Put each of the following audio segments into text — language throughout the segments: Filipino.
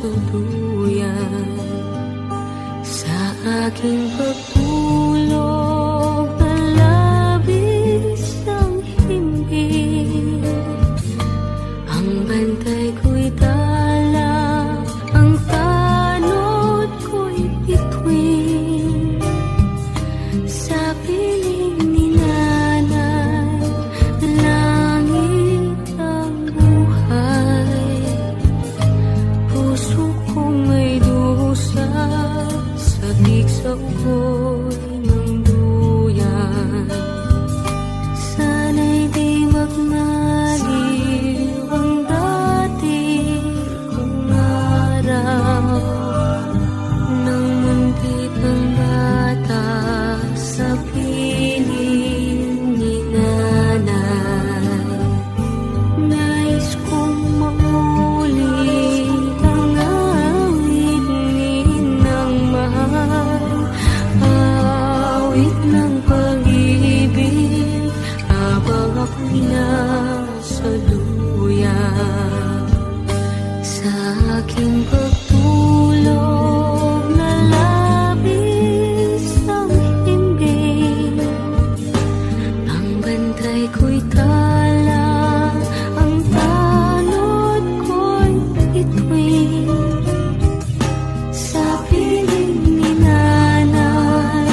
sa duyan. Sa aking pagtulog na labis ang himbing, ang bantay ko'y tala, ang tanod ko'y bituin. Sa piling ni nanay, langit ang buhay. Puso kong may dusa, sabik sa ugoy ng duyan. Sana'y di magmaliw ang dati kong araw, nang munti pang bata sa piling ni nanay. Nais kong maulit ang awit ni Inang mahal, awit ng pag-ibig habang ako'y nasa duyan. Sa aking pagtulog na labis ang himbing, ang bantay ko'y tala, ang tanod ko'y bituin. Sa piling ni nanay,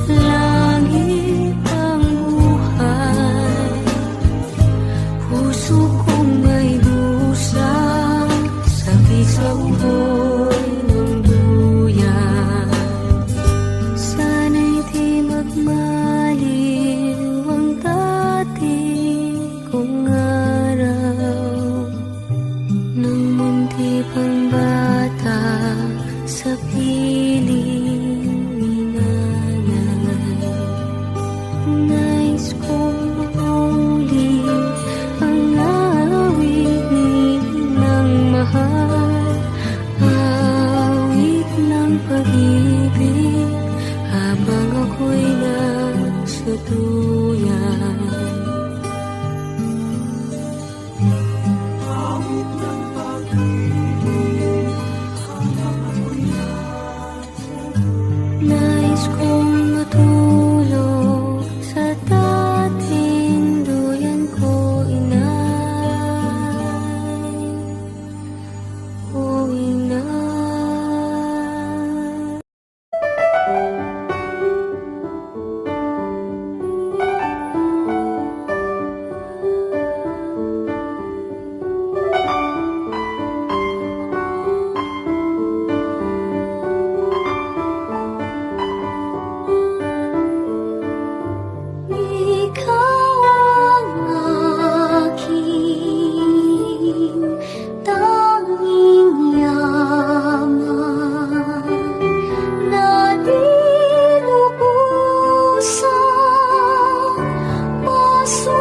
langit ang buhay. Puso kong may dusa, sabik sa ugoy ng duyan. Sana'y di magmaliw ang dati kong araw, nang munti pang bata sa piling ni nanay. Nais kong maulit ang awit ni Inang mahal, awit ng pag-ibig habang ako'y nasa duyan. Nais kong matulog sa dating duyan ko, inay. O inay. Ikaw ang aking tanging yaman, na di lubusan masukan.